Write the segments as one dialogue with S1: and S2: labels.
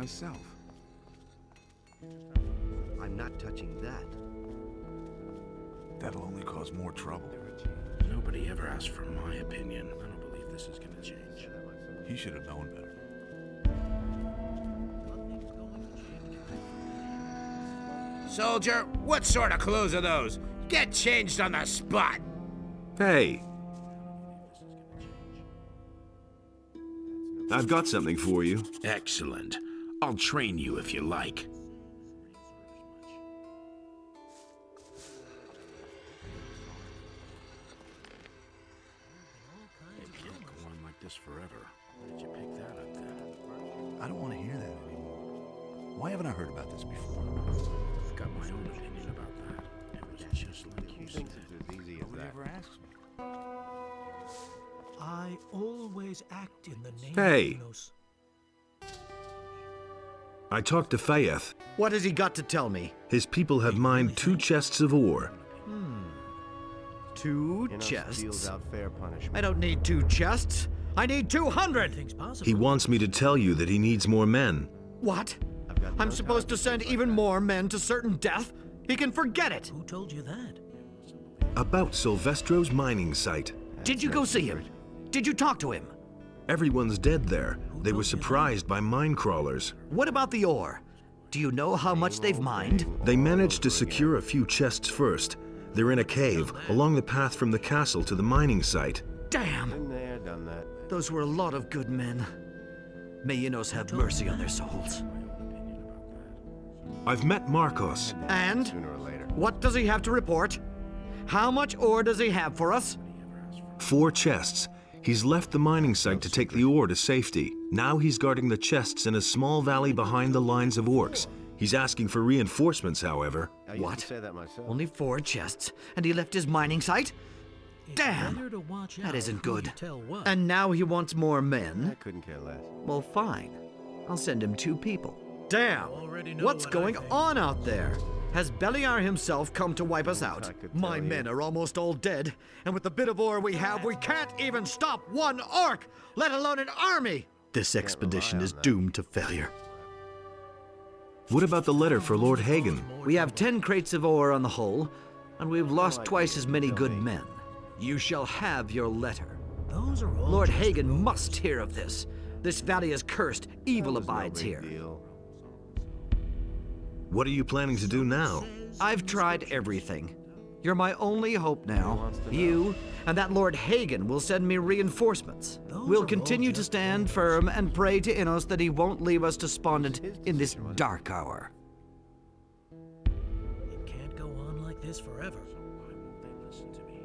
S1: myself.
S2: I'm not touching that.
S1: That'll only cause more trouble.
S3: Nobody ever asked for my opinion. I don't believe this is gonna change.
S1: He should have known better.
S3: Soldier, what sort of clothes are those? Get changed on the spot!
S4: Hey! I've got something for you.
S3: Excellent. I'll train you if you like. It can't go on like this forever. Where did you pick that up then?
S1: I don't want to hear that anymore. Why haven't I heard about this before?
S3: I've got my own opinion about that. It was just like you said.
S1: As easy as that. Never asks me.
S5: I always act in the name
S4: Hey.
S5: of Enos.
S4: I talked to Fayeth.
S2: What has he got to tell me?
S4: His people have mined 2 chests of ore.
S2: 2
S6: Enos
S2: chests?
S6: deals out fair punishment.
S2: I don't need 2 chests. I need 200!
S5: Anything's possible.
S4: He wants me to tell you that he needs more men.
S2: What?
S6: I've got
S2: I'm
S6: no
S2: supposed to
S6: time
S2: send
S6: things
S2: even
S6: like
S2: more men to certain death? He can forget it!
S5: Who told you that?
S4: About Silvestro's mining site.
S2: Did you go see him? Did you talk to him?
S4: Everyone's dead there. They were surprised by mine crawlers.
S2: What about the ore? Do you know how much they've mined?
S4: They managed to secure a few chests first. They're in a cave, along the path from the castle to the mining site.
S2: Damn!
S6: Been there, done that.
S2: Those were a lot of good men. May Enos have mercy on their souls.
S4: I've met Marcos.
S2: And?
S6: Sooner or later.
S2: What does he have to report? How much ore does he have for us?
S4: 4 chests. He's left the mining site to take the ore to safety. Now he's guarding the chests in a small valley behind the lines of orcs. He's asking for reinforcements, however.
S6: I used
S2: What?
S6: to say that myself.
S2: Only 4 chests, and he left his mining site?
S5: It's
S2: Damn!
S5: better to watch
S2: That
S5: out
S2: isn't
S5: who you
S2: good.
S5: Tell what.
S2: And now he wants more men?
S6: I couldn't care less.
S2: Well, fine. I'll send him 2 people. Damn!
S5: already know
S2: What's
S5: what I
S2: going
S5: think.
S2: on out there? Has Beliar himself come to wipe us out?
S6: I could
S2: My
S6: tell you.
S2: men are almost all dead, and with the bit of ore we have, we can't even stop one orc, let alone an army! This expedition
S6: rely
S2: is
S6: on that.
S2: doomed to failure.
S4: What about the letter for Lord Hagen?
S2: We have 10 crates of ore on the hull, and we've lost twice as many good men. You shall have your letter.
S5: Those are all
S2: Lord
S5: just
S2: Hagen
S5: rumors.
S2: must hear of this. This valley is cursed. Evil
S6: That was no
S2: abides
S6: big
S2: here.
S6: deal.
S4: What are you planning to do now?
S2: I've tried everything. You're my only hope now.
S6: wants to know?
S2: You and that Lord Hagen will send me reinforcements.
S5: Those
S2: We'll
S5: are all
S2: continue to
S5: just
S2: stand firm and pray to Enos that he won't leave us despondent in this dark hour.
S5: It can't go on like this forever.
S3: Why won't they listen to me?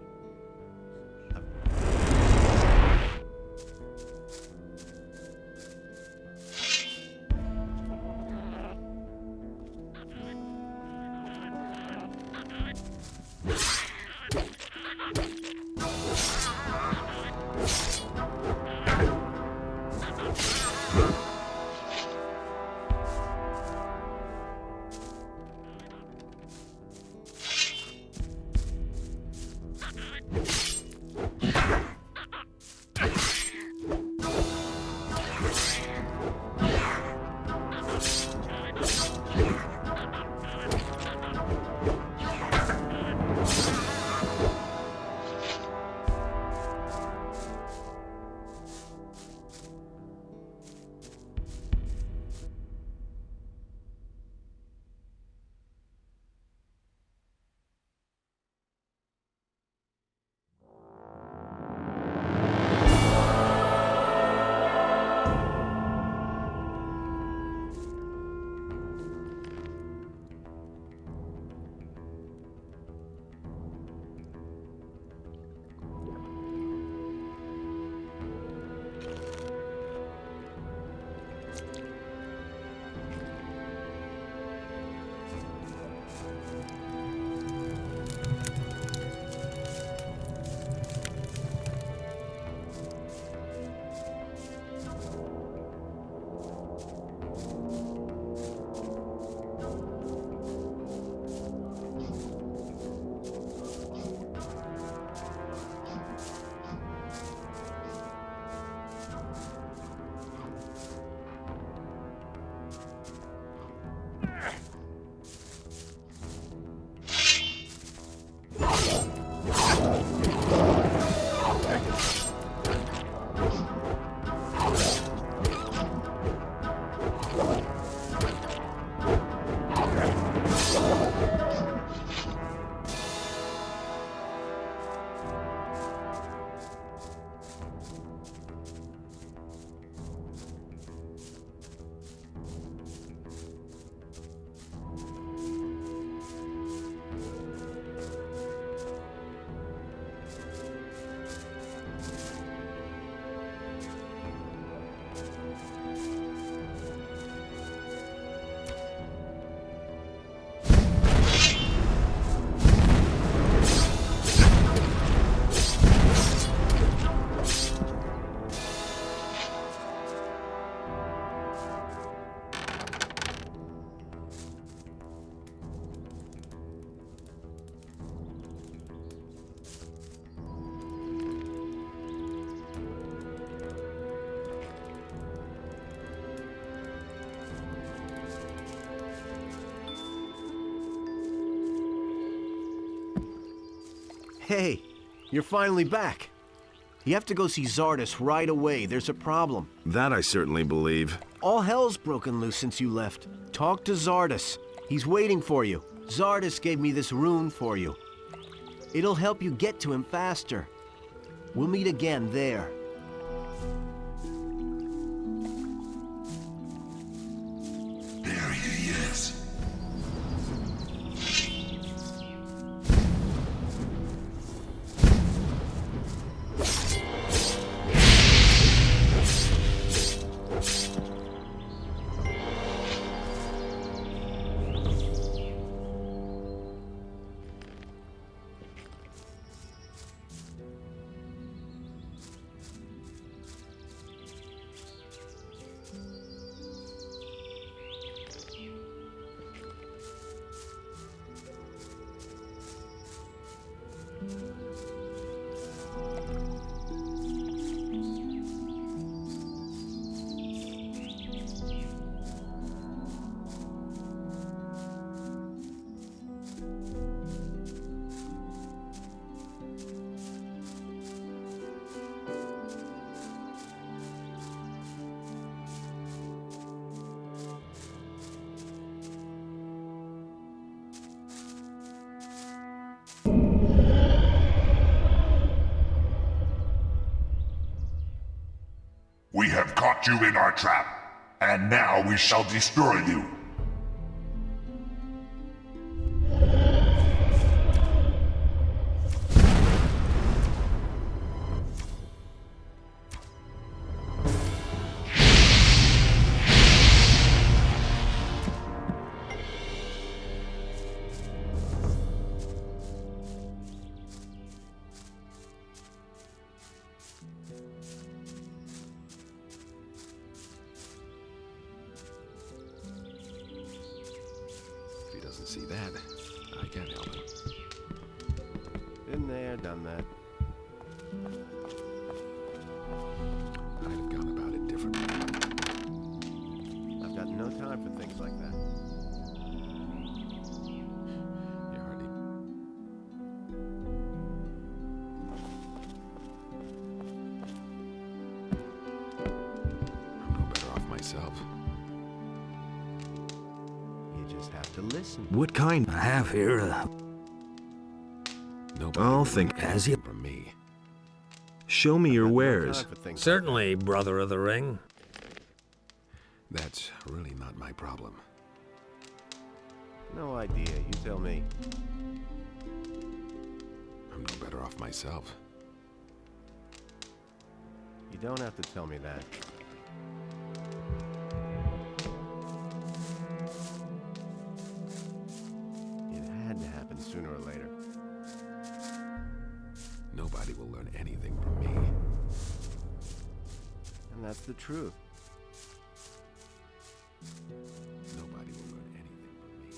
S6: Hey, you're finally back. You have to go see Zardes right away. There's a problem.
S4: That I certainly believe.
S6: All hell's broken loose since you left. Talk to Zardes. He's waiting for you. Zardes gave me this rune for you. It'll help you get to him faster. We'll meet again there.
S7: There he is. We have caught you in our trap, and now we shall destroy you.
S1: See that? I can't help it.
S6: Been there, done that.
S1: I'd have gone about it differently.
S6: I've got no time for things like that.
S1: You hardly... I'm no better off myself.
S6: You just have to listen.
S4: What kind?
S2: I have here,
S1: Nobody
S4: I'll
S1: will
S4: think.
S1: learn anything from me.
S4: Show me your
S6: Got no
S4: wares.
S6: time for things
S5: Certainly, brother of the ring.
S1: That's really not my problem.
S6: No idea. You tell me.
S1: I'm no better off myself.
S6: You don't have to tell me that. It had to happen sooner or later.
S1: Nobody will learn anything from me.
S6: And that's the truth.
S1: Nobody will learn anything from me.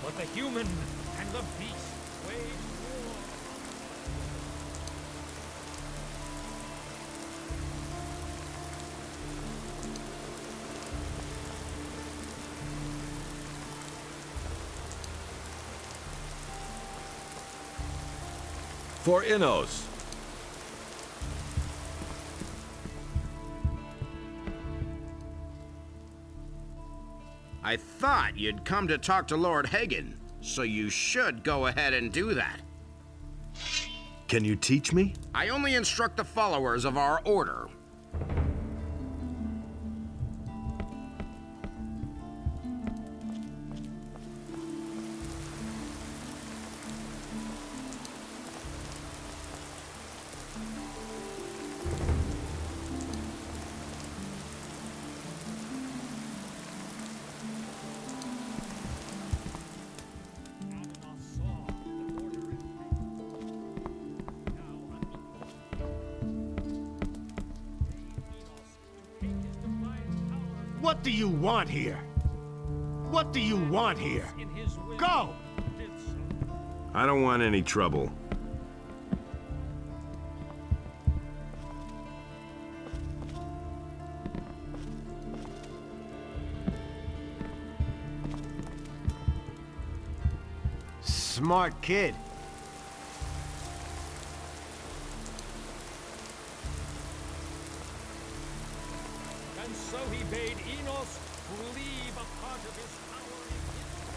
S5: But the human and the beast wage war.
S8: For Innos.
S3: I thought you'd come to talk to Lord Hagen, so you should go ahead and do that.
S4: Can you teach me?
S3: I only instruct the followers of our order.
S9: What do you want here? What do you want here? Go!
S4: I don't want any trouble.
S6: Smart kid.
S5: And so he bade Enos leave a part of his power in his...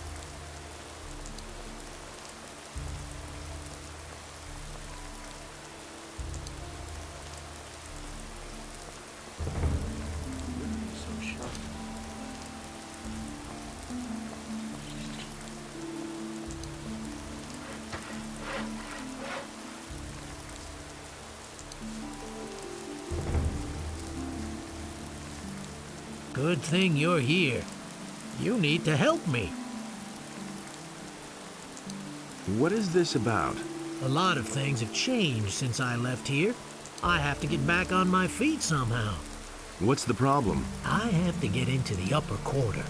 S10: Good thing you're here. You need to help me.
S4: What is this about?
S10: A lot of things have changed since I left here. I have to get back on my feet somehow.
S4: What's the problem?
S10: I have to get into the upper quarter.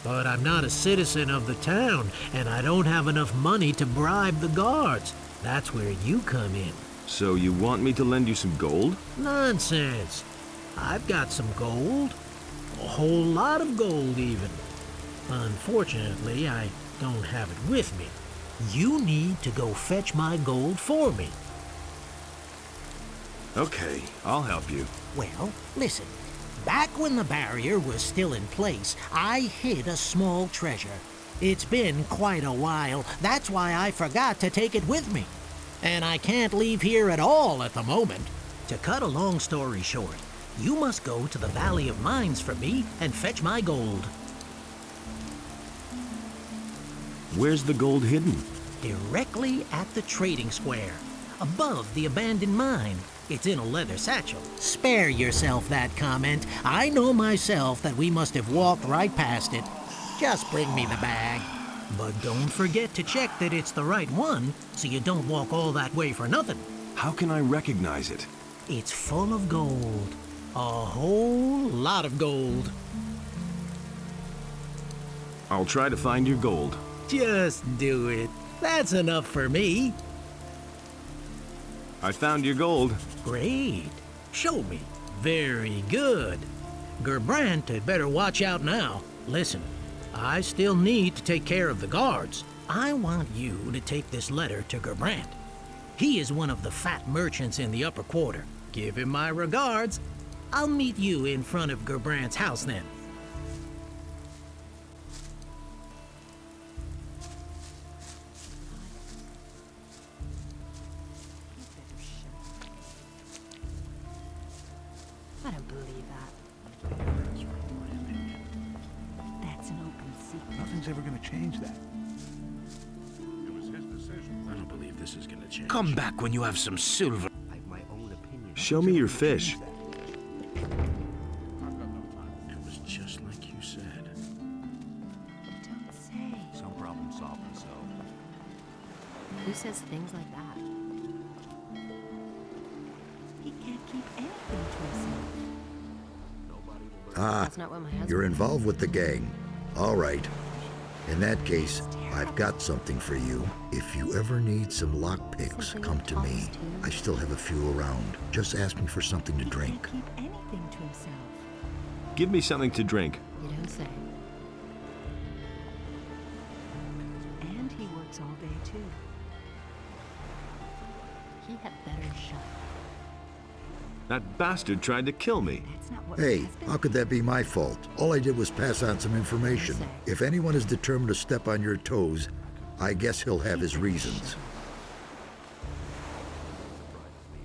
S10: But I'm not a citizen of the town, and I don't have enough money to bribe the guards. That's where you come in.
S4: So you want me to lend you some gold?
S10: Nonsense. I've got some gold. A whole lot of gold, even. Unfortunately, I don't have it with me. You need to go fetch my gold for me.
S4: Okay, I'll help you.
S10: Well, listen. Back when the barrier was still in place, I hid a small treasure. It's been quite a while. That's why I forgot to take it with me. And I can't leave here at all at the moment. To cut a long story short, you must go to the Valley of Mines for me and fetch my gold.
S4: Where's the gold hidden?
S10: Directly at the trading square, above the abandoned mine. It's in a leather satchel. Spare yourself that comment. I know myself that we must have walked right past it. Just bring me the bag. But don't forget to check that it's the right one, so you don't walk all that way for nothing.
S4: How can I recognize it?
S10: It's full of gold. A whole lot of gold.
S4: I'll try to find your gold.
S10: Just do it. That's enough for me.
S4: I found your gold.
S10: Great. Show me. Very good. Gerbrant had better watch out now. Listen, I still need to take care of the guards. I want you to take this letter to Gerbrant. He is one of the fat merchants in the upper quarter. Give him my regards. I'll meet you in front of Gerbrant's house then.
S11: I don't believe that. That's an open secret.
S1: Nothing's ever gonna change that. It was his decision.
S3: I don't believe this is gonna change.
S9: Come back when you have some silver.
S6: I have my own opinion.
S4: Show me your fish.
S3: It was just like you said.
S11: Don't say.
S1: Some problem solved themselves.
S11: Who says things like that? He can't keep anything to himself.
S12: Ah,
S11: That's not what my husband
S12: you're
S11: did.
S12: involved with the gang. All right. In that case, I've got something for you. If you ever need some lockpicks, come to me. I still have a few around. Just ask me for something to drink.
S11: Keep anything to himself.
S4: Give me something to drink.
S11: You don't say. And he works all day too. He had better shut.
S4: That bastard tried to kill me.
S12: Hey, how could that be my fault? All I did was pass on some information. If anyone is determined to step on your toes, I guess he'll have his reasons.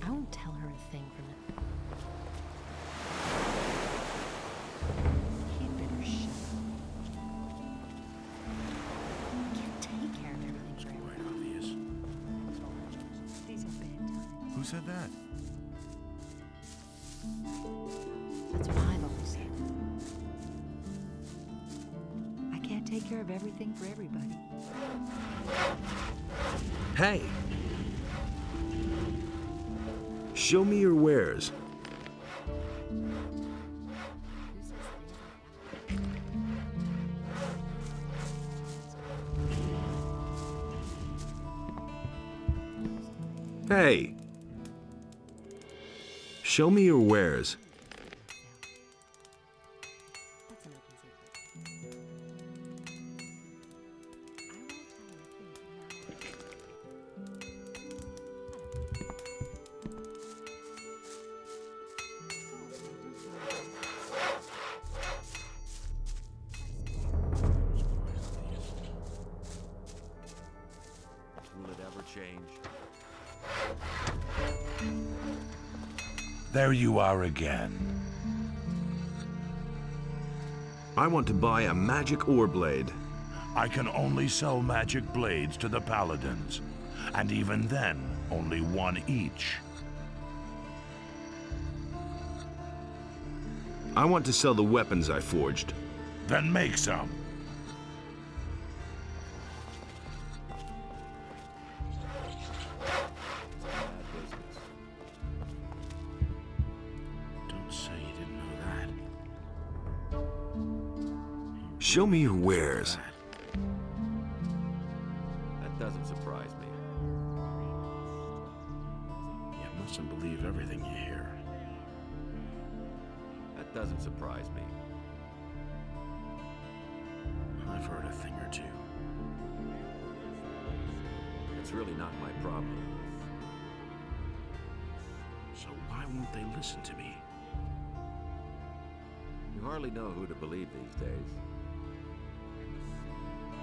S11: I won't tell her a thing from it. He'd better shut up. Can't take care of everything for everyone. These are bad times.
S1: Who said that?
S11: That's what I've always said. I can't take care of everything for everybody.
S4: Hey! Show me your wares. Hey! Show me your wares.
S8: Will it ever change?
S7: There you are again.
S4: I want to buy a magic ore blade.
S7: I can only sell magic blades to the Paladins, and even then, only one each.
S4: I want to sell the weapons I forged.
S7: Then make some.
S3: Don't say you didn't know that.
S4: Show me your wares.
S8: That doesn't surprise me.
S3: You mustn't believe everything you hear.
S8: That doesn't surprise me.
S3: I've heard a thing or two.
S8: It's really not my problem.
S3: So why won't they listen to me?
S8: You hardly know who to believe these days.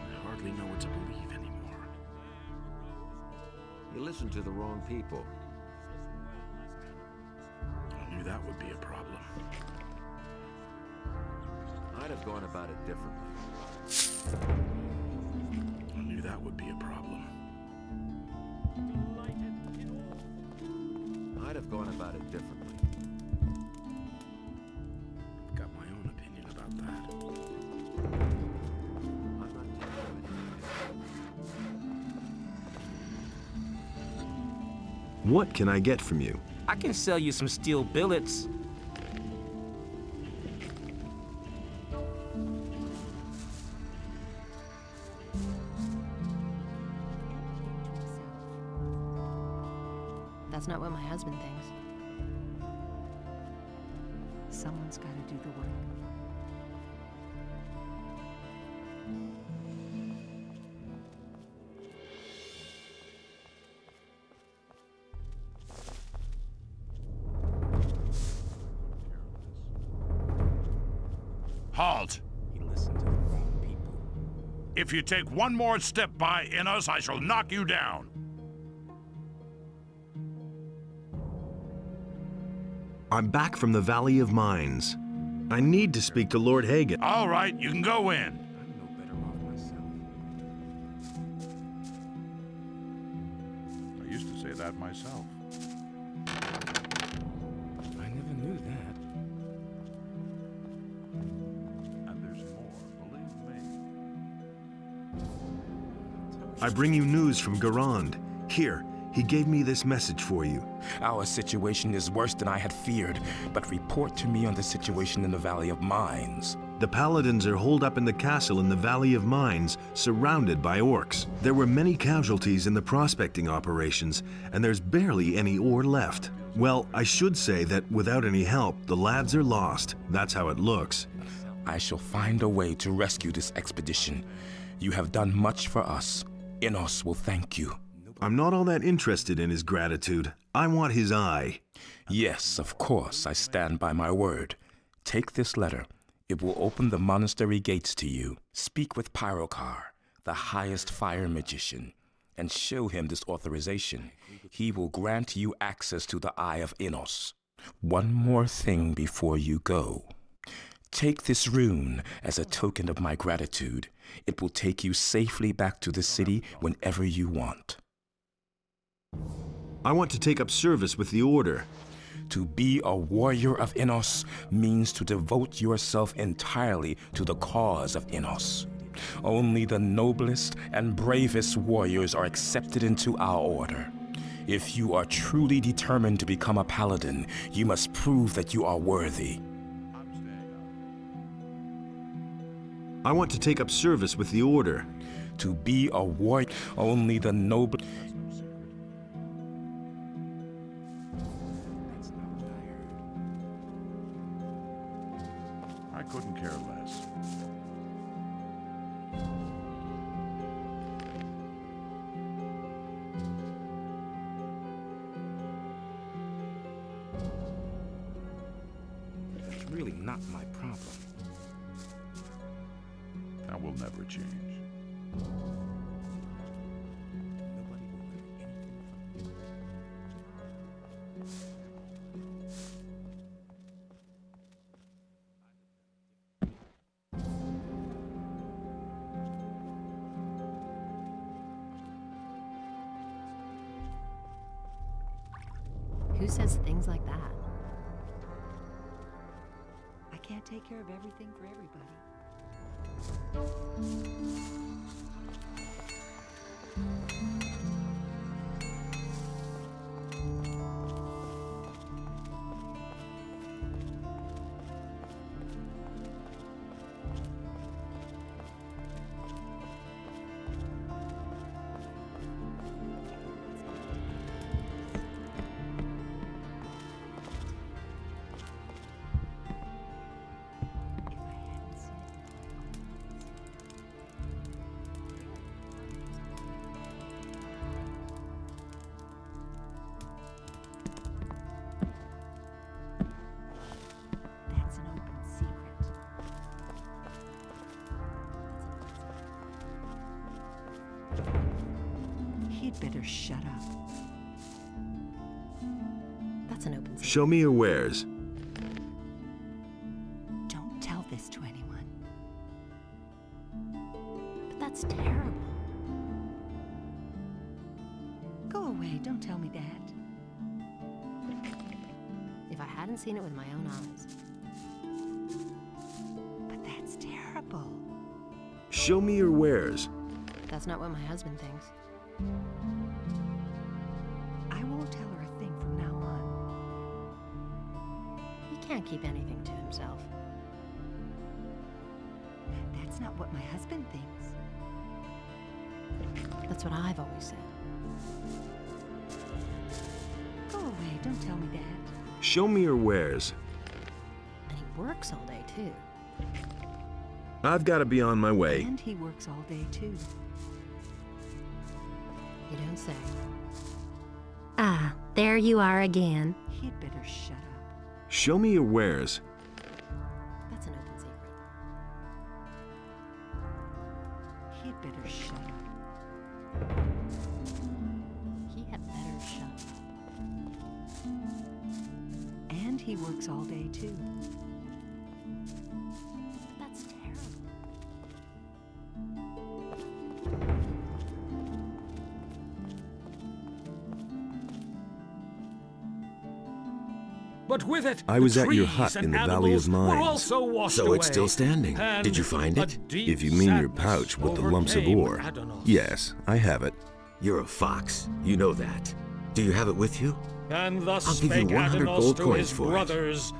S3: I hardly know what to believe anymore.
S8: You listen to the wrong people.
S3: I knew that would be a problem.
S8: I'd have gone about it differently.
S3: I knew that would be a problem.
S8: I'd have gone about it differently.
S3: I've got my own opinion about that.
S8: I'm not telling you anything.
S4: What can I get from you?
S13: I can sell you some steel billets.
S11: That's not what my husband thinks. Someone's got to do the work.
S7: Halt!
S13: He listened to the wrong people.
S7: If you take one more step by Innos, I shall knock you down.
S4: I'm back from the Valley of Mines. I need to speak to Lord Hagen.
S7: All right, you can go in.
S13: I'm no better off myself.
S7: I used to say that myself.
S13: I never knew that.
S7: And there's more, believe me.
S4: I bring you news from Garand. Here, he gave me this message for you.
S13: Our situation is worse than I had feared, but report to me on the situation in the Valley of Mines.
S4: The Paladins are holed up in the castle in the Valley of Mines, surrounded by orcs. There were many casualties in the prospecting operations, and there's barely any ore left. Well, I should say that without any help, the lads are lost. That's how it looks.
S14: I shall find a way to rescue this expedition. You have done much for us. Innos will thank you.
S4: I'm not all that interested in his gratitude. I want his eye.
S14: Yes, of course, I stand by my word. Take this letter. It will open the monastery gates to you. Speak with Pyrokar, the highest fire magician, and show him this authorization. He will grant you access to the Eye of Innos. One more thing before you go. Take this rune as a token of my gratitude. It will take you safely back to the city whenever you want.
S4: I want to take up service with the Order.
S14: To be a warrior of Innos means to devote yourself entirely to the cause of Innos. Only the noblest and bravest warriors are accepted into our order. If you are truly determined to become a paladin, you must prove that you are worthy.
S4: I want to take up service with the Order.
S14: To be a warrior, only the noble...
S7: I couldn't care less.
S14: That's really not my problem.
S7: That will never change.
S15: Who says things like that? I can't take care of everything for everybody. He'd better shut up. That's an open secret.
S4: Show me your wares.
S15: Don't tell this to anyone. But that's terrible. Go away, don't tell me that. If I hadn't seen it with my own eyes. But that's terrible.
S4: Show me your wares.
S15: That's not what my husband thinks. I won't tell her a thing from now on. He can't keep anything to himself. That's not what my husband thinks. That's what I've always said. Go away, don't tell me that.
S4: Show me your wares.
S15: And he works all day, too.
S4: I've got to be on my way.
S15: And he works all day, too. You don't say. Ah, there you are again. He'd better shut up.
S4: Show me your wares.
S15: That's an open secret. He'd better shut up. He had better shut up. And he works all day, too. That's terrible.
S5: But with it,
S4: I was
S5: the
S4: at your
S5: trees
S4: hut
S5: and
S4: in the Valley of
S5: animals were
S4: Mines.
S5: also washed
S1: So
S5: away,
S1: it's still standing.
S5: and
S1: Did you find
S5: a
S1: it?
S5: deep
S1: If you mean your
S5: sadness
S1: pouch with the lumps of
S5: overcame
S1: ore.
S5: Adonos.
S1: Yes, I have it. You're a fox. You know that. Do you have it with you?
S5: And thus
S1: I'll give you
S5: spake
S1: 100
S5: Adonos
S1: gold
S5: to
S1: coins
S5: his
S1: for it.
S5: brothers,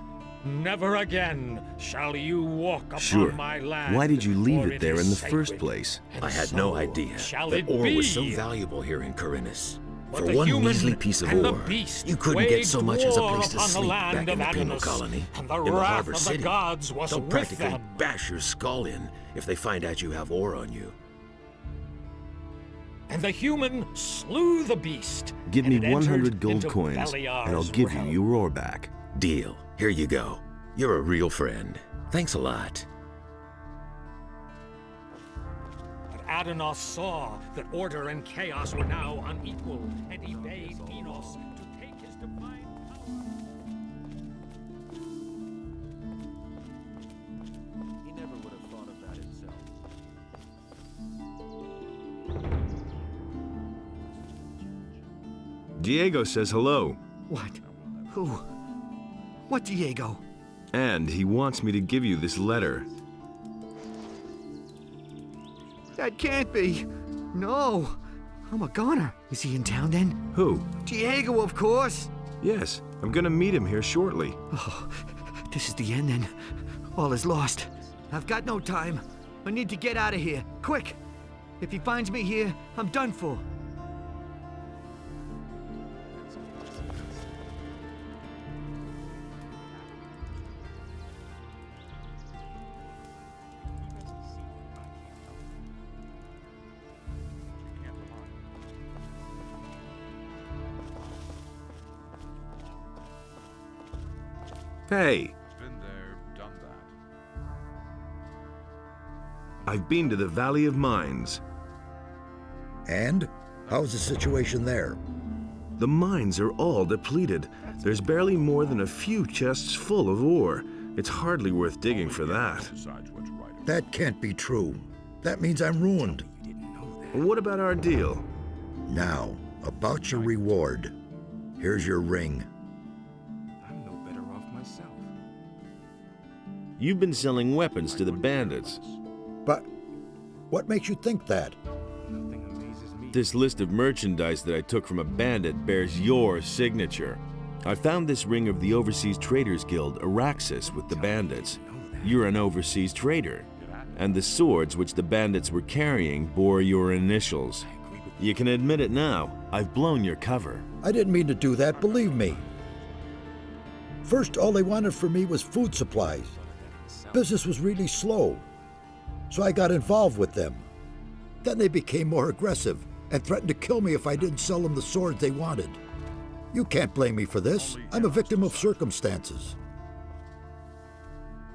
S5: Never again shall you walk upon
S4: Sure.
S5: my land.
S4: Why did you leave
S5: for
S4: it there in the
S5: is
S4: first
S5: sacred,
S4: place?
S5: and
S1: I had
S5: so
S1: no idea
S5: shall
S1: that
S5: it
S1: ore was so
S5: be.
S1: valuable here in Corinus.
S5: But
S1: For
S5: the
S1: one
S5: human
S1: measly piece of
S5: and the
S1: ore,
S5: beast
S1: you couldn't get
S5: waged
S1: so much as a
S5: war
S1: place to
S5: upon the
S1: sleep
S5: land
S1: back in the
S5: of
S1: penal
S5: Adonis,
S1: colony,
S5: and the
S1: in the
S5: wrath
S1: harbor
S5: of
S1: city.
S5: the gods was
S1: They'll
S5: with
S1: practically
S5: them.
S1: bash your skull in if they find out you have ore on you.
S5: And the human slew the beast.
S4: Give
S5: and
S4: me
S5: it
S4: 100
S5: entered
S4: gold
S5: into
S4: coins,
S5: Beliar's
S4: and I'll give you
S5: realm.
S4: your ore back.
S1: Deal. Here you go. You're a real friend. Thanks a lot.
S5: But Adonis saw that order and chaos were now unequal, and he bade Enos to take his divine power.
S8: He never would have thought of that himself.
S4: Diego says hello.
S2: What? Who? What Diego?
S4: And he wants me to give you this letter.
S2: That can't be. No. I'm a goner. Is he in town then?
S4: Who?
S2: Diego, of course.
S4: Yes, I'm gonna meet him here shortly.
S2: Oh, this is the end then. All is lost. I've got no time. I need to get out of here. Quick! If he finds me here, I'm done for.
S4: Hey,
S7: Been there, done that.
S4: I've been to the Valley of Mines.
S12: And? How's the situation there?
S4: The mines are all depleted. There's barely more than a few chests full of ore. It's hardly worth digging for that.
S12: That can't be true. That means I'm ruined.
S4: What about our deal?
S12: Now, about your reward. Here's your ring.
S13: I'm no better off myself.
S4: You've been selling weapons to the bandits.
S12: But what makes you think that?
S13: Nothing amazes me.
S4: This list of merchandise that I took from a bandit bears your signature. I found this ring of the Overseas Traders Guild, Araxis, with the bandits. You're an overseas trader. And the swords which the bandits were carrying bore your initials. You can admit it now. I've blown your cover.
S12: I didn't mean to do that, believe me. First, all they wanted from me was food supplies. Business was really slow, so I got involved with them. Then they became more aggressive and threatened to kill me if I didn't sell them the swords they wanted. You can't blame me for this. I'm a victim of circumstances.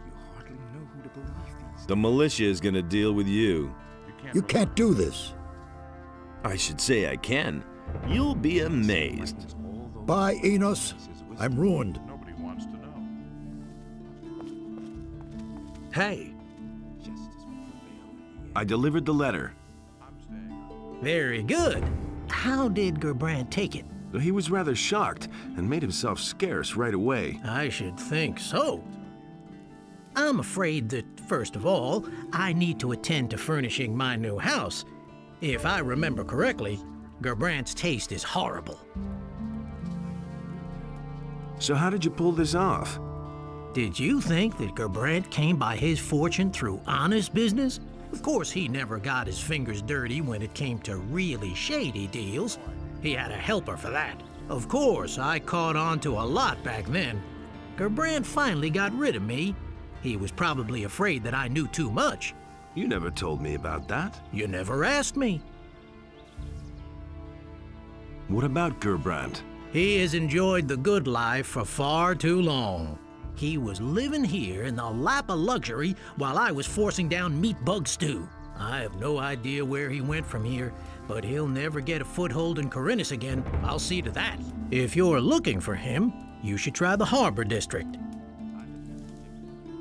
S13: You hardly know who to believe these.
S4: The militia is gonna deal with you.
S12: You can't do this.
S4: I should say I can. You'll be amazed.
S12: Bye, Enos. I'm ruined.
S7: Nobody wants to know.
S4: Hey, I delivered the letter.
S10: Very good. How did Gerbrand take it?
S4: He was rather shocked and made himself scarce right away.
S10: I should think so. I'm afraid that, first of all, I need to attend to furnishing my new house. If I remember correctly, Gerbrand's taste is horrible.
S4: So how did you pull this off?
S10: Did you think that Gerbrand came by his fortune through honest business? Of course, he never got his fingers dirty when it came to really shady deals. He had a helper for that. Of course, I caught on to a lot back then. Gerbrand finally got rid of me. He was probably afraid that I knew too much.
S4: You never told me about that.
S10: You never asked me.
S4: What about Gerbrand?
S10: He has enjoyed the good life for far too long. He was living here in the lap of luxury while I was forcing down meat bug stew. I have no idea where he went from here, but he'll never get a foothold in Corinus again. I'll see to that. If you're looking for him, you should try the Harbor District.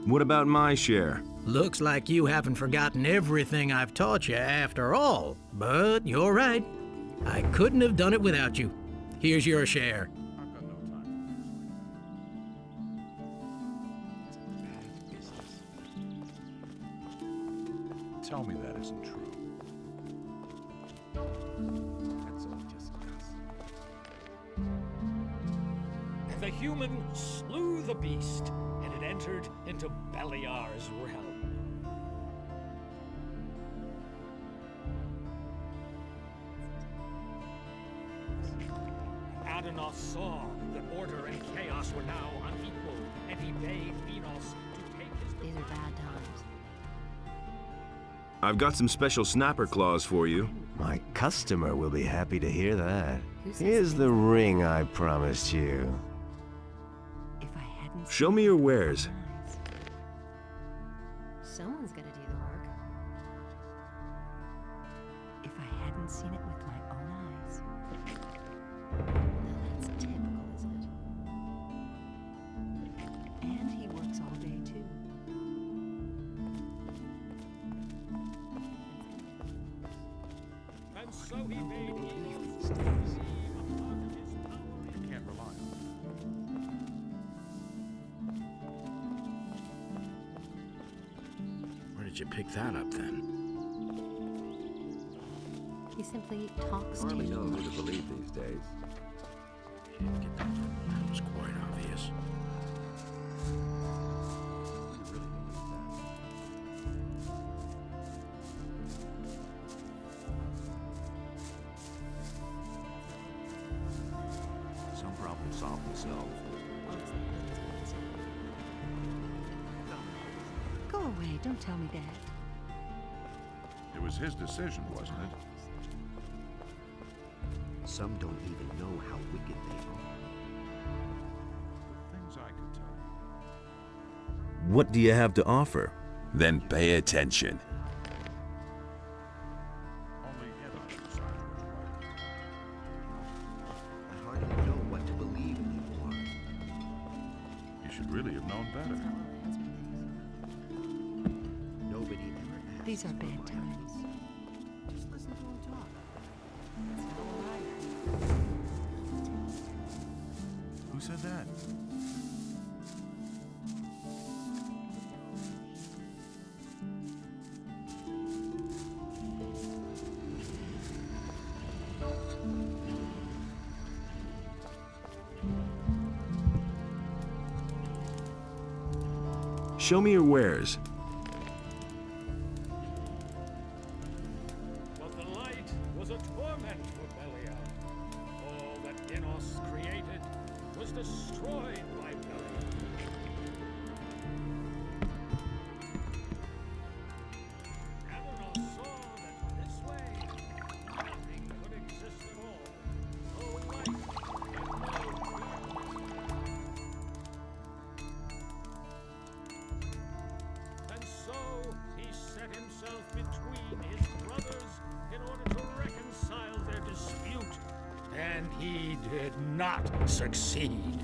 S4: What about my share?
S10: Looks like you haven't forgotten everything I've taught you after all. But you're right. I couldn't have done it without you. Here's your share.
S7: I've got no time. Tell me that isn't true.
S13: That's all just gossip.
S5: And the human slew the beast, and it entered into Beliar's realm. Adenoth saw that order and chaos were now unequal, and he bade Enos to take his...
S15: These are bad times.
S4: I've got some special snapper claws for you.
S6: My customer will be happy to hear that. Here's the ring I promised you.
S4: Show me your wares.
S15: Someone's gonna do the work. If I hadn't seen it with my own eyes. Now that's typical, isn't it? And he works all day too.
S5: And so he made Enos
S13: these days. You can't rely on them.
S3: Where did you pick that up, then?
S15: He simply talks to
S8: Hardly
S15: you.
S8: know who to believe these days.
S3: That was quite obvious.
S1: Some problems solve themselves.
S15: Go away, don't tell me that.
S7: It was his decision, wasn't it?
S9: Some don't even know how wicked they are.
S7: Things I could tell you.
S4: What do you have to offer?
S14: Then pay attention.
S7: Only it decides what's right.
S9: I hardly know what to believe anymore.
S7: You should really have known better.
S9: Nobody ever asked.
S15: These are bad times.
S9: Just listen to him talk.
S7: Who said that?
S4: Show me your wares.
S5: But the light was a torment for Beliar. All that Enos created was destroyed by Beliar. Adenoth saw that this way nothing could exist at all. No light and no darkness. And so he set himself between his brothers in order to reconcile their dispute. And he did not succeed.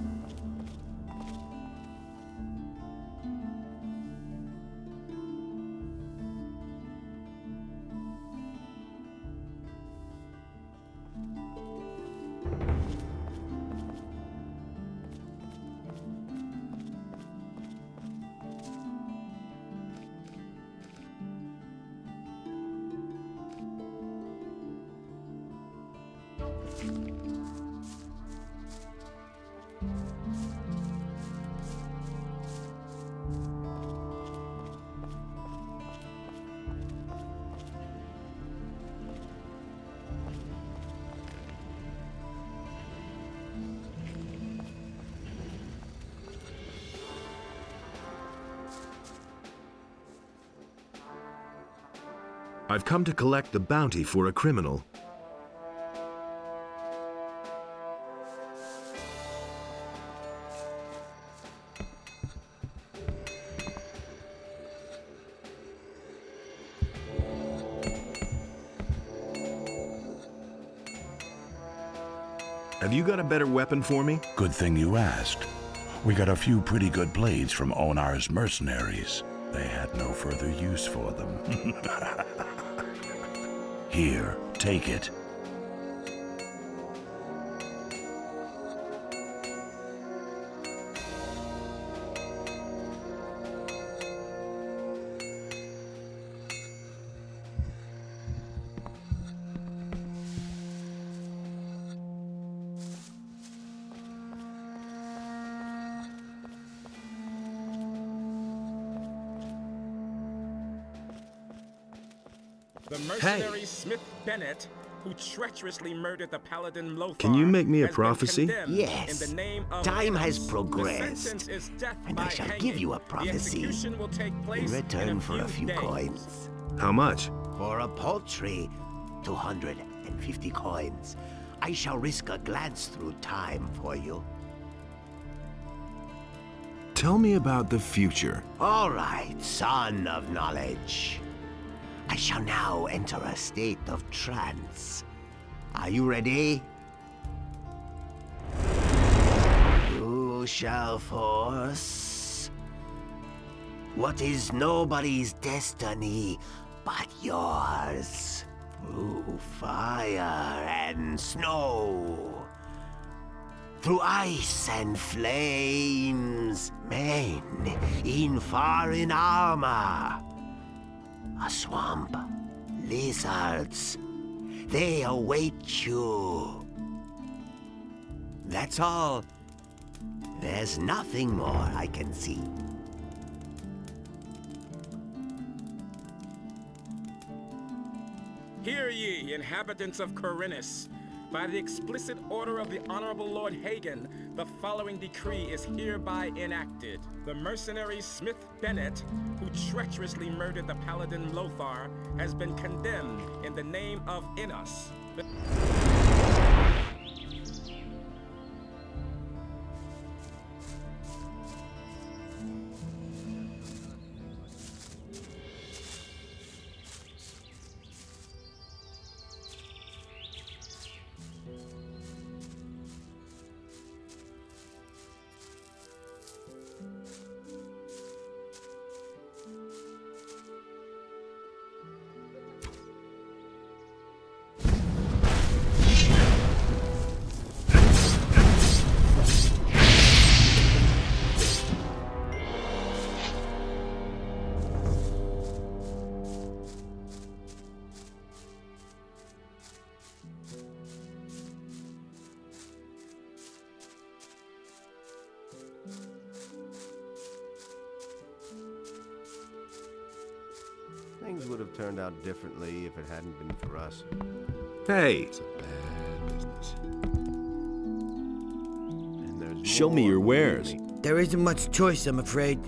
S4: I've come to collect the bounty for a criminal. Have you got a better weapon for me?
S7: Good thing you asked. We got a few pretty good blades from Onar's mercenaries. They had no further use for them. Here, take it.
S14: The mercenary Smith Bennett, who treacherously murdered the Paladin Lothar,
S4: Can you make me a
S14: has been
S4: prophecy?
S14: condemned
S6: Yes.
S14: in the name of
S6: Time has
S14: Enos.
S6: progressed,
S14: The sentence is death
S6: and
S14: by
S6: I shall
S14: hanging.
S6: give you a
S14: The
S6: prophecy
S14: execution will take
S6: in
S14: place
S6: return for a few
S14: days.
S6: coins.
S4: How much?
S6: For a paltry 250 coins. I shall risk a glance through time for you.
S4: Tell me about the future.
S6: All right, son of knowledge. I shall now enter a state of trance. Are you ready? You shall force what is nobody's destiny but yours through fire and snow, through ice and flames, men in foreign armor, a swamp, lizards, they await you. That's all. There's nothing more I can see.
S14: Hear ye, inhabitants of Corinus. By the explicit order of the Honorable Lord Hagen, the following decree is hereby enacted. The mercenary Smith Bennett, who treacherously murdered the Paladin Lothar, has been condemned in the name of Enos.
S6: Things would have turned out differently if it hadn't been for us.
S4: Hey!
S1: It's a bad business.
S6: And there's
S4: Show me
S6: more,
S4: your
S6: believe
S4: wares.
S6: me.
S2: There isn't much choice, I'm afraid.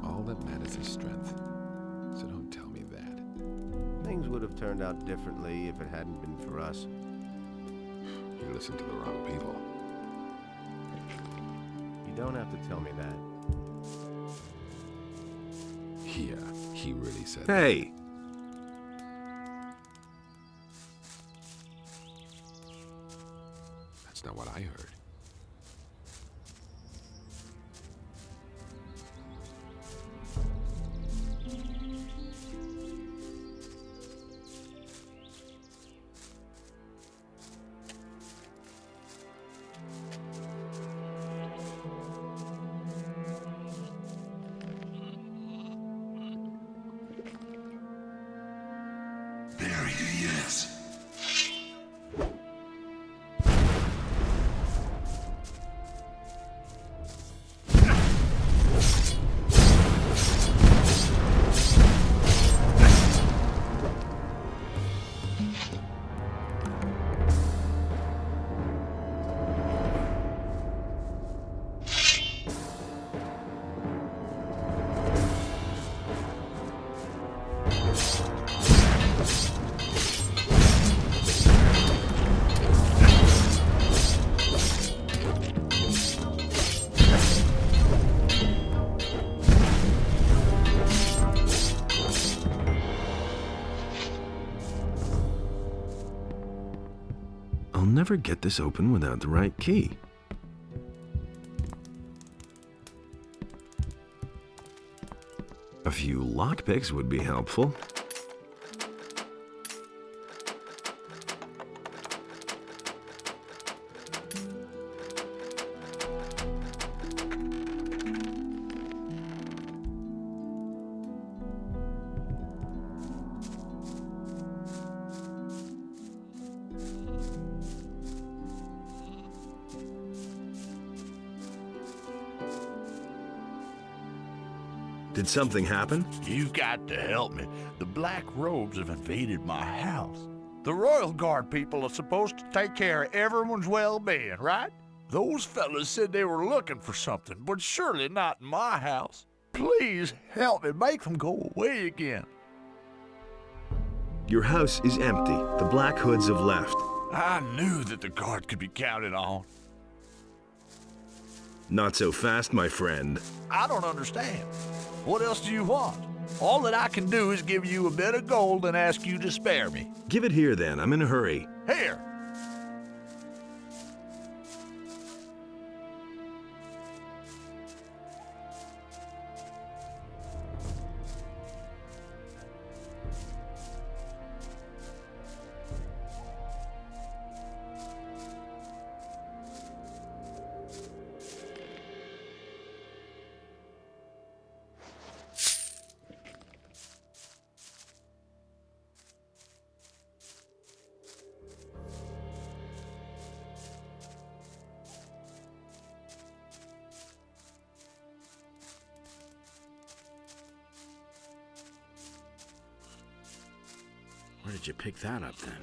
S1: All that matters is strength. So don't tell me that.
S6: Things would have turned out differently if it hadn't been for us.
S1: You listen to the wrong people.
S6: You don't have to tell me that.
S1: Yeah, he really said
S4: Hey!
S1: That's not what I heard.
S7: There he is.
S4: I'll never get this open without the right key. A few lockpicks would be helpful. Did something happen?
S7: You got to help me. The Black Robes have invaded my house. The Royal Guard people are supposed to take care of everyone's well-being, right? Those fellas said they were looking for something, but surely not in my house. Please help me make them go away again.
S4: Your house is empty. The Black Hoods have left.
S7: I knew that the Guard could be counted on.
S4: Not so fast, my friend.
S7: I don't understand. What else do you want? All that I can do is give you a bit of gold and ask you to spare me.
S4: Give it here, then. I'm in a hurry.
S7: Here.
S3: Where did you pick that up, then?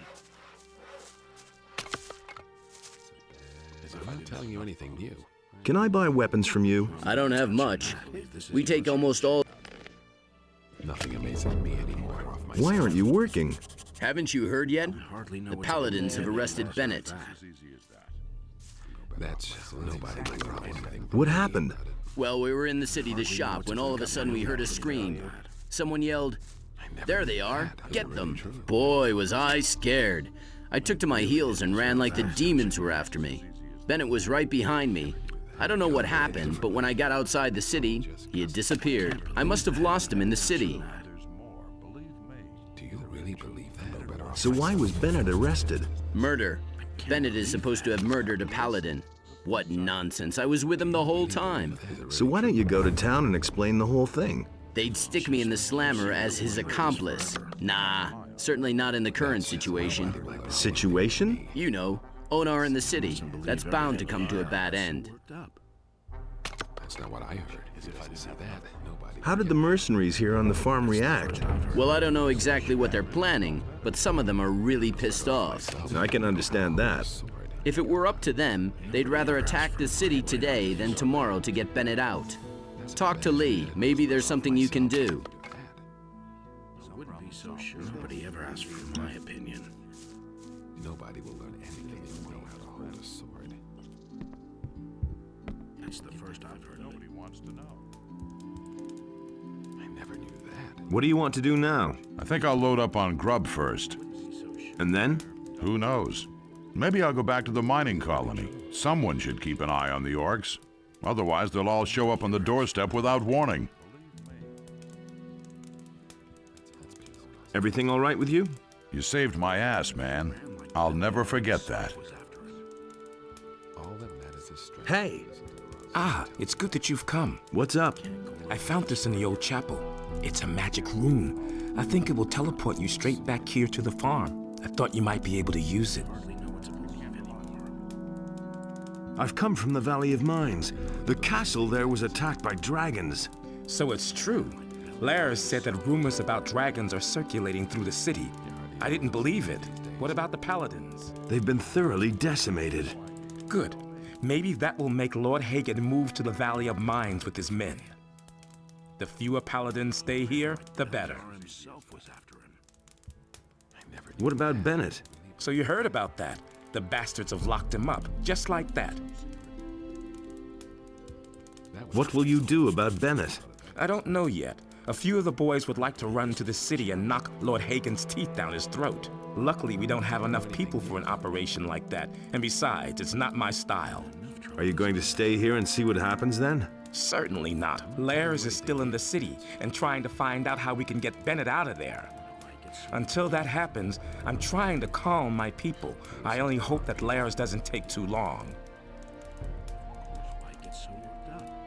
S1: I'm not telling you anything new.
S4: Can I buy weapons from you?
S16: I don't have much. We take almost all...
S1: Nothing amazing me anymore.
S4: Why aren't you working?
S16: Haven't you heard yet? The Paladins have arrested Bennett.
S1: That's nobody's problem.
S4: What happened?
S16: Well, we were in the city to shop when all of a sudden we heard a scream. Someone yelled, "There they are, get them." Boy, was I scared. I took to my heels and ran like the demons were after me. Bennett was right behind me. I don't know what happened, but when I got outside the city, he had disappeared. I must have lost him in the city.
S1: Do you really believe that?
S4: So why was Bennett arrested?
S16: Murder. Bennett is supposed to have murdered a Paladin. What nonsense. I was with him the whole time.
S4: So why don't you go to town and explain the whole thing?
S16: They'd stick me in the slammer as his accomplice. Nah, certainly not in the current situation.
S4: Situation?
S16: You know, NotR in the city. That's bound to come to a bad end.
S1: That's not what I heard. If I said that, nobody.
S4: How did the mercenaries here on the farm react?
S16: Well, I don't know exactly what they're planning, but some of them are really pissed off.
S4: I can understand that.
S16: If it were up to them, they'd rather attack the city today than tomorrow to get Bennett out. Talk to Lee. Maybe there's something you can do.
S3: I wouldn't be so sure. Nobody ever asked for my opinion.
S1: Nobody will learn anything if you know how to hold a sword.
S3: That's the first I've heard. Nobody wants to know.
S1: I never knew that.
S4: What do you want to do now?
S7: I think I'll load up on grub first.
S4: And then?
S7: Who knows? Maybe I'll go back to the mining colony. Someone should keep an eye on the orcs. Otherwise, they'll all show up on the doorstep without warning.
S4: Everything all right with you?
S7: You saved my ass, man. I'll never forget that.
S1: All that matters is strength.
S14: Hey! Ah, it's good that you've come.
S4: What's up?
S14: I found this in the old chapel. It's a magic rune. I think it will teleport you straight back here to the farm. I thought you might be able to use it.
S4: I've come from the Valley of Mines. The castle there was attacked by dragons.
S14: So it's true. Lars said that rumors about dragons are circulating through the city. I didn't believe it. What about the Paladins?
S4: They've been thoroughly decimated.
S14: Good. Maybe that will make Lord Hagen move to the Valley of Mines with his men. The fewer Paladins stay here, the better.
S4: What about Bennett?
S14: So you heard about that. The bastards have locked him up, just like that.
S4: What will you do about Bennett?
S14: I don't know yet. A few of the boys would like to run to the city and knock Lord Hagen's teeth down his throat. Luckily, we don't have enough people for an operation like that. And besides, it's not my style.
S4: Are you going to stay here and see what happens then?
S14: Certainly not. Lars is still in the city and trying to find out how we can get Bennett out of there. Until that happens, I'm trying to calm my people. I only hope that Lars doesn't take too long.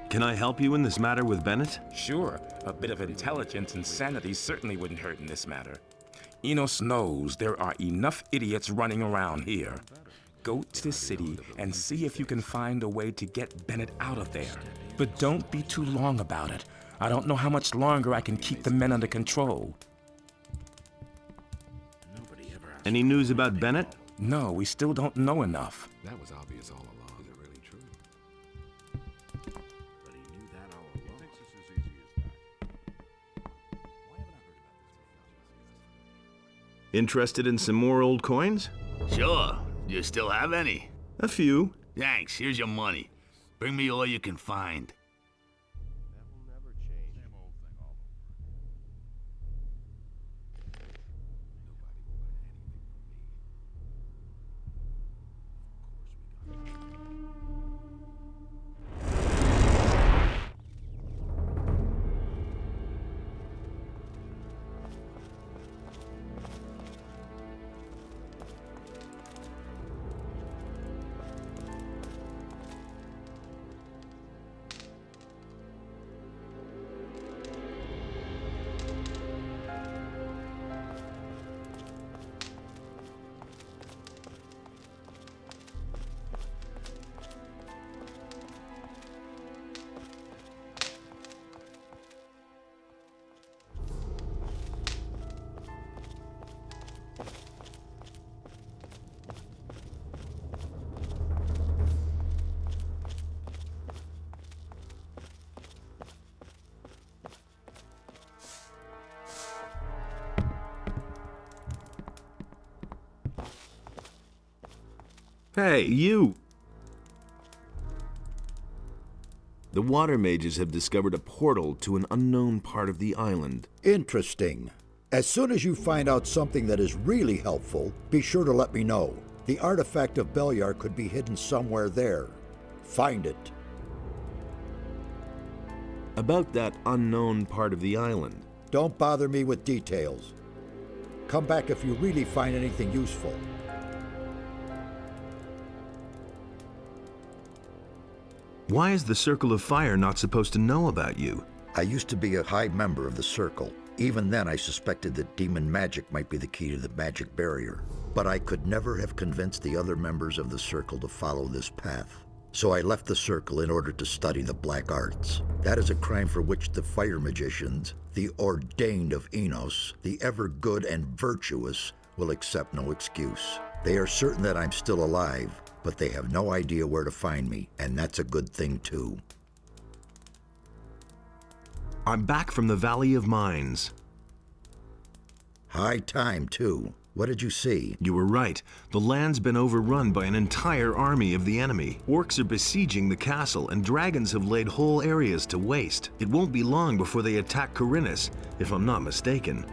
S4: Can I help you in this matter with Bennett?
S14: Sure. A bit of intelligence and sanity certainly wouldn't hurt in this matter. Enos knows there are enough idiots running around here. Go to the city and see if you can find a way to get Bennett out of there. But don't be too long about it. I don't know how much longer I can keep the men under control.
S4: Any news about Bennett?
S14: No, we still don't know enough.
S1: That was obvious all along. Is it really true?
S11: But he knew that all along. He thinks it's as easy as that. Why haven't I heard about this?
S4: Interested in some more old coins?
S17: Sure. Do you still have any?
S4: A few.
S17: Thanks. Here's your money. Bring me all you can find.
S4: Hey, you! The water mages have discovered a portal to an unknown part of the island.
S12: Interesting. As soon as you find out something that is really helpful, be sure to let me know. The artifact of Beliar could be hidden somewhere there. Find it.
S4: About that unknown part of the island.
S12: Don't bother me with details. Come back if you really find anything useful.
S4: Why is the Circle of Fire not supposed to know about you?
S12: I used to be a high member of the Circle. Even then, I suspected that demon magic might be the key to the magic barrier. But I could never have convinced the other members of the Circle to follow this path. So I left the Circle in order to study the black arts. That is a crime for which the fire magicians, the ordained of Enos, the ever good and virtuous, will accept no excuse. They are certain that I'm still alive, but they have no idea where to find me, and that's a good thing too.
S4: I'm back from the Valley of Mines.
S12: High time too. What did you see?
S4: You were right. The land's been overrun by an entire army of the enemy. Orcs are besieging the castle, and dragons have laid whole areas to waste. It won't be long before they attack Corinus, if I'm not mistaken.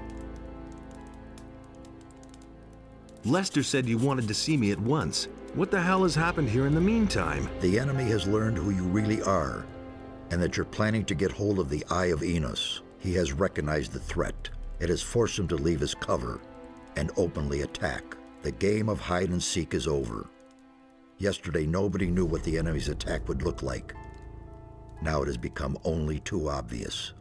S4: Lester said you wanted to see me at once. What the hell has happened here in the meantime?
S12: The enemy has learned who you really are, and that you're planning to get hold of the Eye of Enos. He has recognized the threat. It has forced him to leave his cover and openly attack. The game of hide and seek is over. Yesterday, nobody knew what the enemy's attack would look like. Now it has become only too obvious.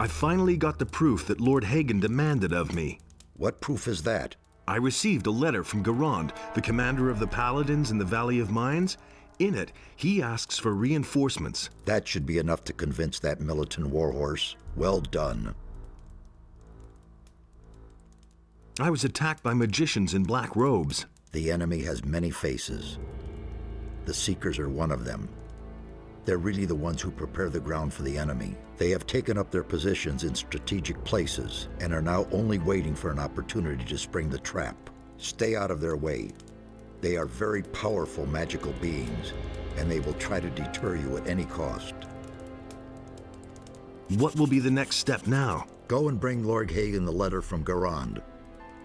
S4: I finally got the proof that Lord Hagen demanded of me.
S12: What proof is that?
S4: I received a letter from Garand, the commander of the Paladins in the Valley of Mines. In it, he asks for reinforcements.
S12: That should be enough to convince that militant warhorse. Well done.
S4: I was attacked by magicians in black robes.
S12: The enemy has many faces. The Seekers are one of them. They're really the ones who prepare the ground for the enemy. They have taken up their positions in strategic places and are now only waiting for an opportunity to spring the trap. Stay out of their way. They are very powerful magical beings, and they will try to deter you at any cost.
S4: What will be the next step now?
S12: Go and bring Lord Hagen the letter from Garand,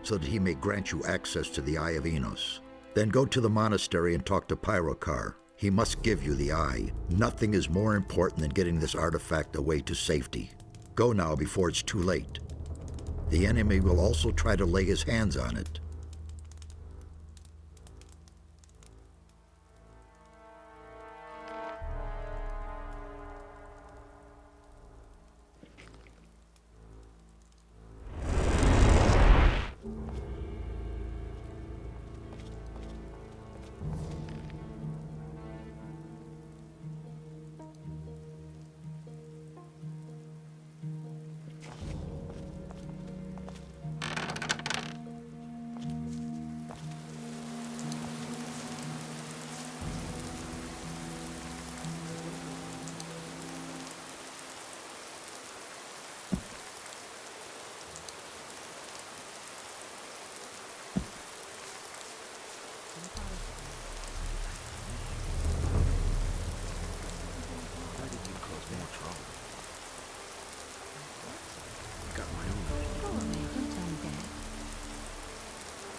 S12: so that he may grant you access to the Eye of Enos. Then go to the monastery and talk to Pyrokar. He must give you the eye. Nothing is more important than getting this artifact away to safety. Go now before it's too late. The enemy will also try to lay his hands on it.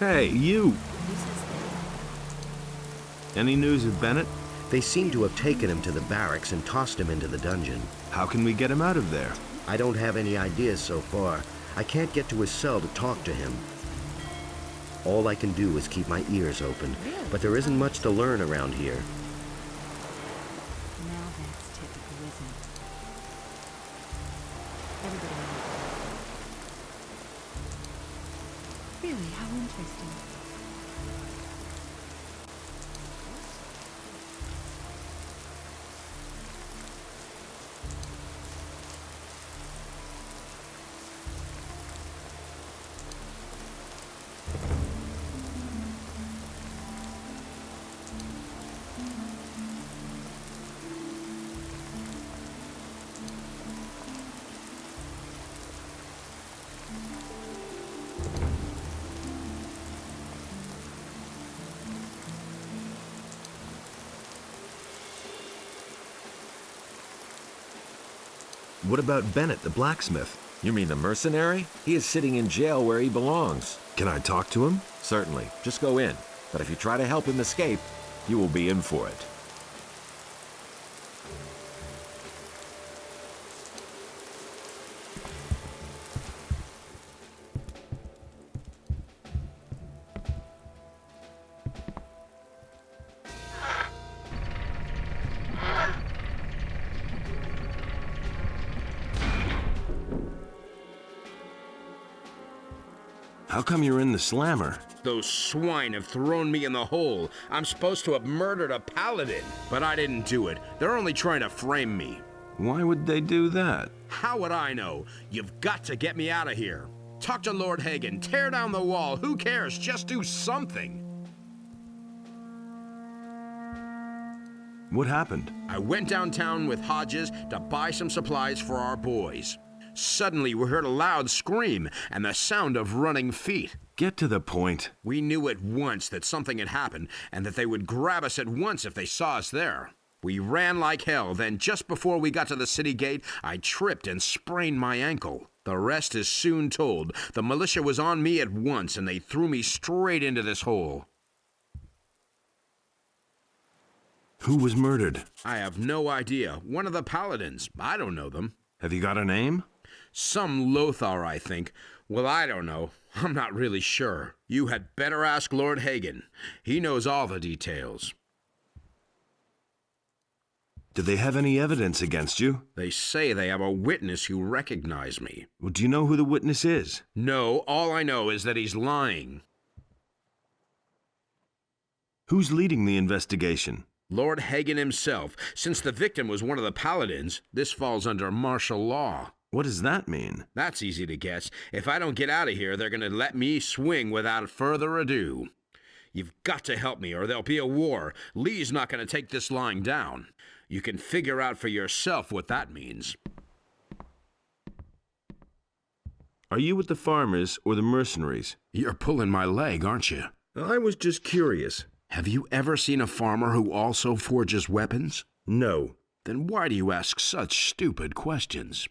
S4: Hey, you! Any news of Bennett?
S6: They seem to have taken him to the barracks and tossed him into the dungeon.
S4: How can we get him out of there?
S6: I don't have any ideas so far. I can't get to his cell to talk to him. All I can do is keep my ears open, but there isn't much to learn around here.
S15: Now that's typical, isn't it? Everybody knows that. Really, how interesting.
S4: What about Bennett, the blacksmith?
S18: You mean the mercenary? He is sitting in jail where he belongs.
S4: Can I talk to him?
S18: Certainly. Just go in. But if you try to help him escape, you will be in for it.
S4: How come you're in the slammer?
S3: Those swine have thrown me in the hole. I'm supposed to have murdered a paladin, but I didn't do it. They're only trying to frame me.
S4: Why would they do that?
S3: How would I know? You've got to get me out of here. Talk to Lord Hagen, tear down the wall, who cares? Just do something.
S4: What happened?
S3: I went downtown with Hodges to buy some supplies for our boys. Suddenly, we heard a loud scream and the sound of running feet.
S4: Get to the point.
S3: We knew at once that something had happened and that they would grab us at once if they saw us there. We ran like hell, then just before we got to the city gate, I tripped and sprained my ankle. The rest is soon told. The militia was on me at once and they threw me straight into this hole.
S4: Who was murdered?
S3: I have no idea. One of the paladins. I don't know them.
S4: Have you got a name?
S3: Some Lothar, I think. Well, I don't know. I'm not really sure. You had better ask Lord Hagen. He knows all the details.
S4: Do they have any evidence against you?
S3: They say they have a witness who recognized me.
S4: Well, do you know who the witness is?
S3: No, all I know is that he's lying.
S4: Who's leading the investigation?
S3: Lord Hagen himself. Since the victim was one of the paladins, this falls under martial law.
S4: What does that mean?
S3: That's easy to guess. If I don't get out of here, they're going to let me swing without further ado. You've got to help me or there'll be a war. Lee's not going to take this lying down. You can figure out for yourself what that means.
S4: Are you with the farmers or the mercenaries?
S3: You're pulling my leg, aren't you?
S4: I was just curious.
S3: Have you ever seen a farmer who also forges weapons?
S4: No.
S3: Then why do you ask such stupid questions?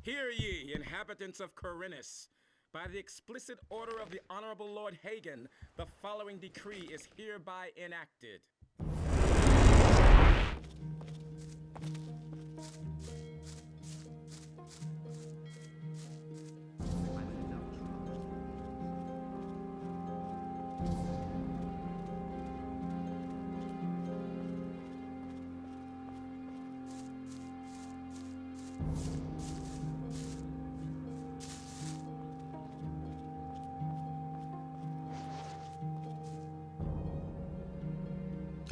S19: Hear ye, inhabitants of Corinus. By the explicit order of the Honorable Lord Hagen, the following decree is hereby enacted.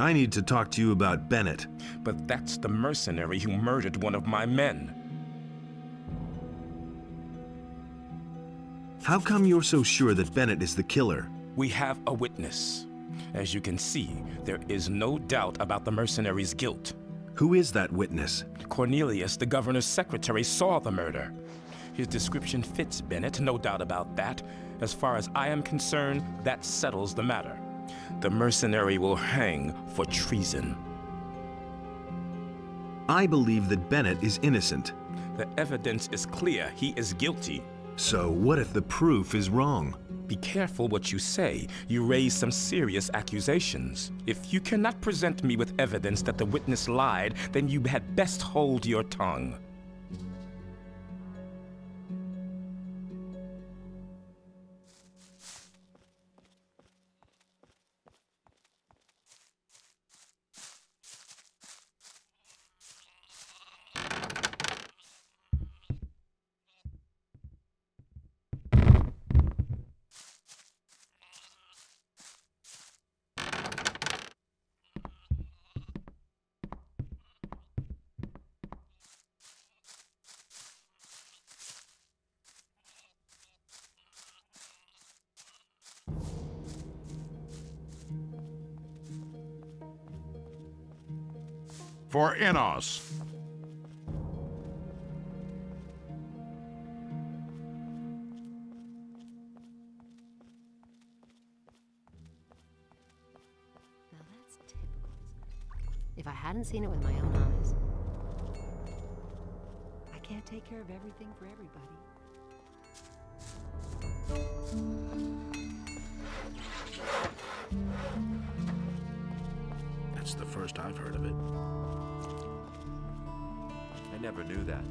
S4: I need to talk to you about Bennett.
S14: But that's the mercenary who murdered one of my men.
S4: How come you're so sure that Bennett is the killer?
S14: We have a witness. As you can see, there is no doubt about the mercenary's guilt.
S4: Who is that witness?
S14: Cornelius, the governor's secretary, saw the murder. His description fits Bennett, no doubt about that. As far as I am concerned, that settles the matter. The mercenary will hang for treason.
S4: I believe that Bennett is innocent.
S14: The evidence is clear. He is guilty.
S4: So what if the proof is wrong?
S14: Be careful what you say. You raise some serious accusations. If you cannot present me with evidence that the witness lied, then you had best hold your tongue.
S7: For Enos.
S15: Now that's typical. If I hadn't seen it with my own eyes. I can't take care of everything for everybody.
S9: That's the first I've heard of it.
S8: I never knew that.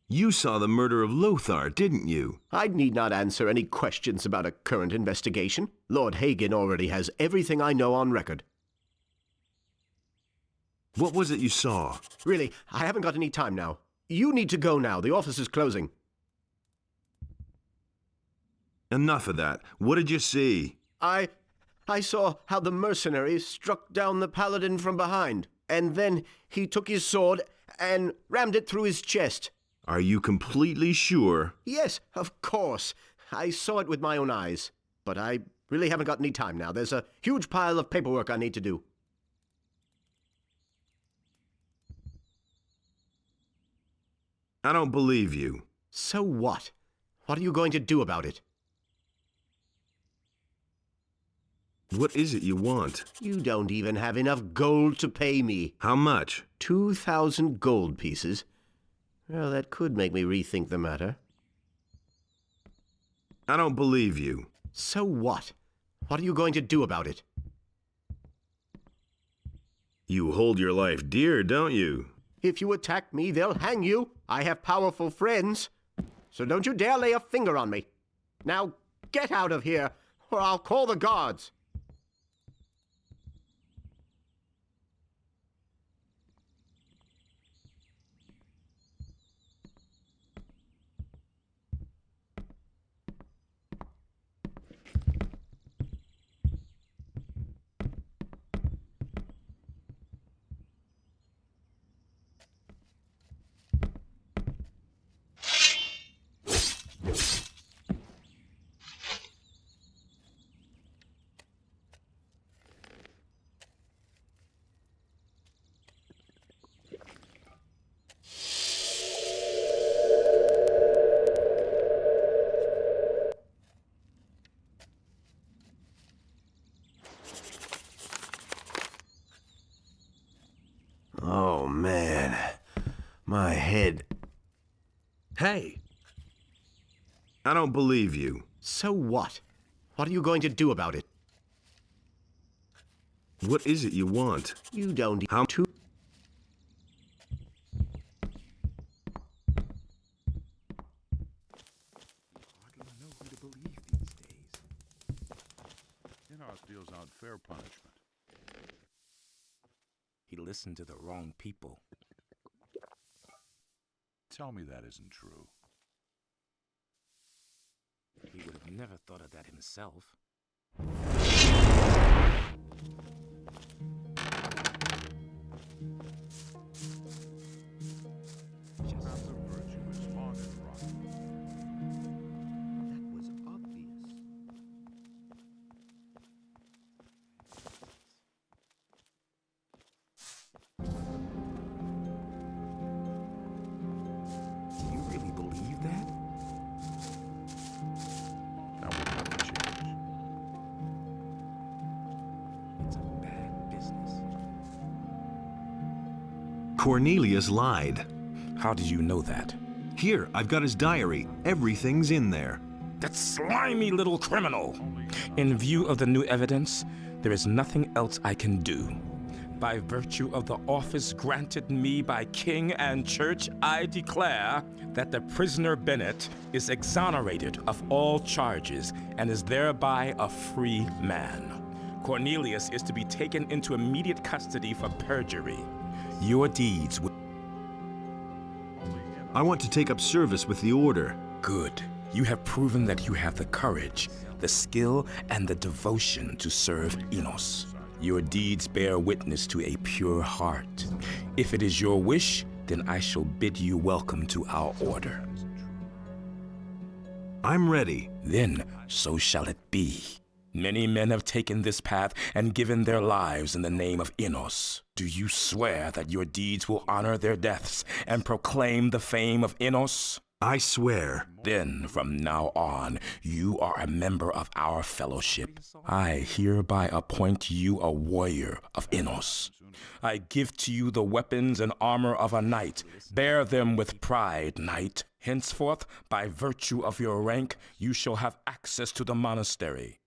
S4: You saw the murder of Lothar, didn't you?
S6: I need not answer any questions about a current investigation. Lord Hagen already has everything I know on record.
S4: What was it you saw?
S6: Really, I haven't got any time now. You need to go now. The office is closing.
S4: Enough of that. What did you see?
S6: I saw how the mercenaries struck down the Paladin from behind, and then he took his sword and rammed it through his chest.
S4: Are you completely sure?
S6: Yes, of course. I saw it with my own eyes. But I really haven't got any time now. There's a huge pile of paperwork I need to do.
S4: I don't believe you.
S6: So what? What are you going to do about it?
S4: What is it you want?
S6: You don't even have enough gold to pay me.
S4: How much?
S6: 2,000 gold pieces. Well, that could make me rethink the matter.
S4: I don't believe you.
S6: So what? What are you going to do about it?
S4: You hold your life dear, don't you?
S6: If you attack me, they'll hang you. I have powerful friends. So don't you dare lay a finger on me. Now, get out of here, or I'll call the guards. Oh, man. My head.
S4: Hey! I don't believe you.
S6: So what? What are you going to do about it?
S4: What is it you want?
S6: You don't...
S4: How to...
S7: Hardly know who to believe these days. Enos deals out fair punishment.
S14: He listened to the wrong people.
S7: Tell me that isn't true.
S14: He would have never thought of that himself.
S7: Path of virtue is long and rotten.
S4: Cornelius lied.
S14: How did you know that?
S4: Here, I've got his diary. Everything's in there.
S14: That slimy little criminal! In view of the new evidence, there is nothing else I can do. By virtue of the office granted me by king and church, I declare that the prisoner Bennett is exonerated of all charges and is thereby a free man. Cornelius is to be taken into immediate custody for perjury. Your deeds will...
S4: I want to take up service with the Order.
S14: Good. You have proven that you have the courage, the skill, and the devotion to serve Enos. Your deeds bear witness to a pure heart. If it is your wish, then I shall bid you welcome to our order.
S4: I'm ready.
S14: Then, so shall it be. Many men have taken this path and given their lives in the name of Enos. Do you swear that your deeds will honor their deaths and proclaim the fame of Enos?
S4: I swear.
S14: Then, from now on, you are a member of our fellowship. I hereby appoint you a warrior of Enos. I give to you the weapons and armor of a knight. Bear them with pride, knight. Henceforth, by virtue of your rank, you shall have access to the monastery.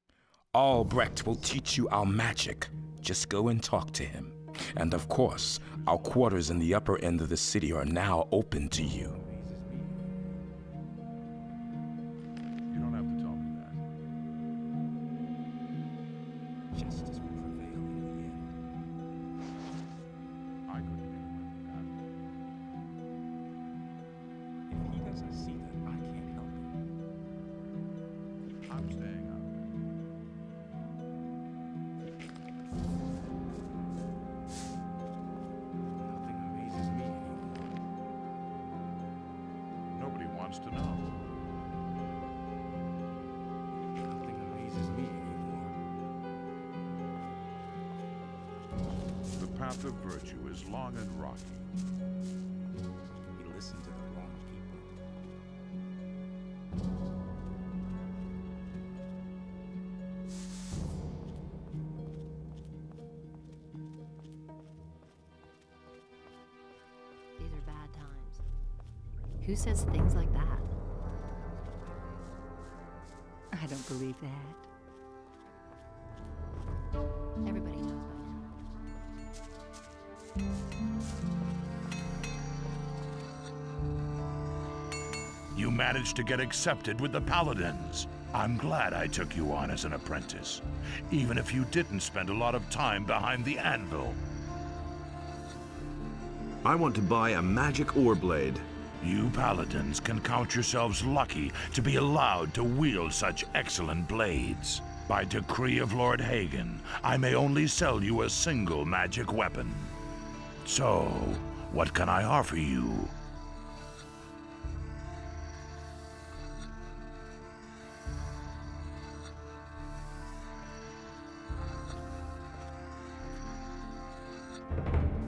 S14: Albrecht will teach you our magic. Just go and talk to him. And of course, our quarters in the upper end of the city are now open to you.
S1: You don't have to tell me that.
S14: Justice will prevail in the end.
S1: I couldn't get away with that.
S14: If he doesn't see that, I can't help it.
S1: I'm staying out of
S14: Nothing amazes me anymore.
S1: Nobody wants to know.
S14: Nothing amazes me anymore.
S1: The path of virtue is long and rocky.
S14: We listen to the wrong people.
S15: These are bad times. Who says things like that? I don't believe that. Everybody knows by now.
S7: You managed to get accepted with the Paladins. I'm glad I took you on as an apprentice, even if you didn't spend a lot of time behind the anvil.
S4: I want to buy a magic ore blade.
S7: You Paladins can count yourselves lucky to be allowed to wield such excellent blades. By decree of Lord Hagen, I may only sell you a single magic weapon. So, what can I offer you?